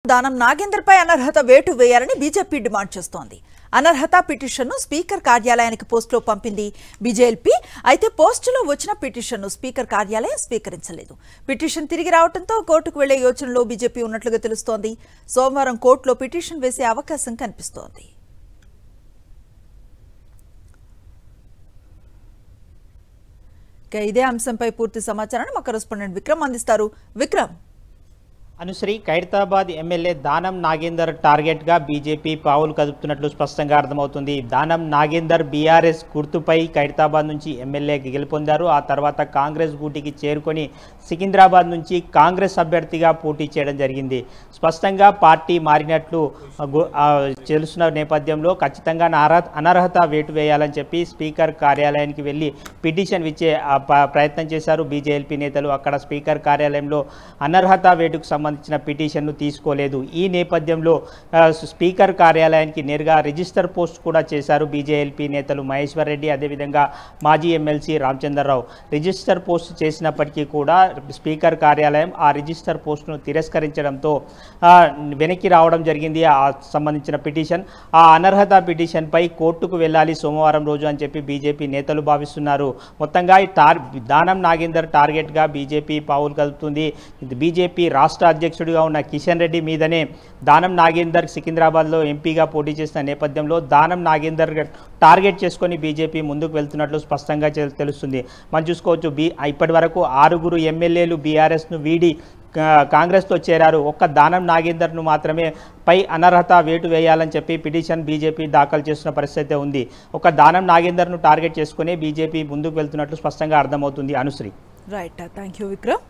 దానం నాగేందర్పై అనర్హత వేటు వేయాలని బీజేపీ డిమాండ్ చేస్తోంది. అనర్హత పిటిషన్ను స్పీకర్ కార్యాలయానికి పోస్టులో పంపింది బీజేపీ. అయితే పోస్టులో వచ్చిన పిటిషన్ను స్పీకర్ కార్యాలయం స్వీకరించలేదు. పిటిషన్ తిరిగి రావడంతో కోర్టుకు వెళ్లే యోచనలో బీజేపీ ఉన్నట్లుగా తెలుస్తోంది. సోమవారం కోర్టులో పిటిషన్ వేసే అవకాశం కనిపిస్తోంది. ఇదే అంశంపై పూర్తి సమాచారాన్ని మా కరెస్పాండెంట్ విక్రమ్ అందిస్తారు. విక్రమ్, అనుశ్రీ, ఖైరతాబాద్ ఎమ్మెల్యే దానం నాగేందర్ టార్గెట్గా బీజేపీ పావులు కదుపుతున్నట్లు స్పష్టంగా అర్థమవుతుంది. దానం నాగేందర్ బీఆర్ఎస్ గుర్తుపై ఖైరతాబాద్ నుంచి ఎమ్మెల్యేకి గెలుపొందారు. ఆ తర్వాత కాంగ్రెస్ గూటికి చేరుకొని సికింద్రాబాద్ నుంచి కాంగ్రెస్ అభ్యర్థిగా పోటీ చేయడం జరిగింది. స్పష్టంగా పార్టీ మారినట్లు తెలుస్తున్న నేపథ్యంలో ఖచ్చితంగా అనర్హత వేటు వేయాలని చెప్పి స్పీకర్ కార్యాలయానికి వెళ్ళి పిటిషన్ ఇచ్చే ప్రయత్నం చేశారు బీజేపీ నేతలు. అక్కడ స్పీకర్ కార్యాలయంలో అనర్హత వేటుకు సంబంధించిన పిటిషన్ను తీసుకోలేదు. ఈ నేపథ్యంలో స్పీకర్ కార్యాలయానికి నేరుగా రిజిస్టర్ పోస్ట్ కూడా చేశారు బీజేపీ నేతలు మహేశ్వర్ రెడ్డి, అదేవిధంగా మాజీ ఎమ్మెల్సీ రామచంద్రరావు. రిజిస్టర్ పోస్ట్ చేసినప్పటికీ కూడా స్పీకర్ కార్యాలయం ఆ రిజిస్టర్ పోస్టును తిరస్కరించడంతో వెనక్కి రావడం జరిగింది. ఆ సంబంధించిన పిటిషన్, ఆ అనర్హత పిటిషన్పై కోర్టుకు వెళ్ళాలి సోమవారం రోజు అని చెప్పి బీజేపీ నేతలు భావిస్తున్నారు. మొత్తంగా దానం నాగేందర్ టార్గెట్గా బీజేపీ పావులు కలుపుతుంది. బీజేపీ రాష్ట్ర అధ్యక్షుడిగా ఉన్న కిషన్ రెడ్డి మీదనే దానం నాగేందర్ సికింద్రాబాద్లో ఎంపీగా పోటీ చేసిన నేపథ్యంలో దానం నాగేందర్ టార్గెట్ చేసుకొని బీజేపీ ముందుకు వెళ్తున్నట్లు స్పష్టంగా తెలుస్తుంది. మనం చూసుకోవచ్చు, ఇప్పటి వరకు 6 ఎమ్మెల్యేలు బీఆర్ఎస్ను వీడి కాంగ్రెస్తో చేరారు. ఒక్క దానం నాగేందర్ను మాత్రమే పై అనర్హత వేటు వేయాలని చెప్పి పిటిషన్ బీజేపీ దాఖలు చేస్తున్న పరిస్థితి ఉంది. ఒక దానం నాగేందర్ను టార్గెట్ చేసుకుని బీజేపీ ముందుకు వెళ్తున్నట్లు స్పష్టంగా అర్థమవుతుంది. Anusri, right, thank you Vikram.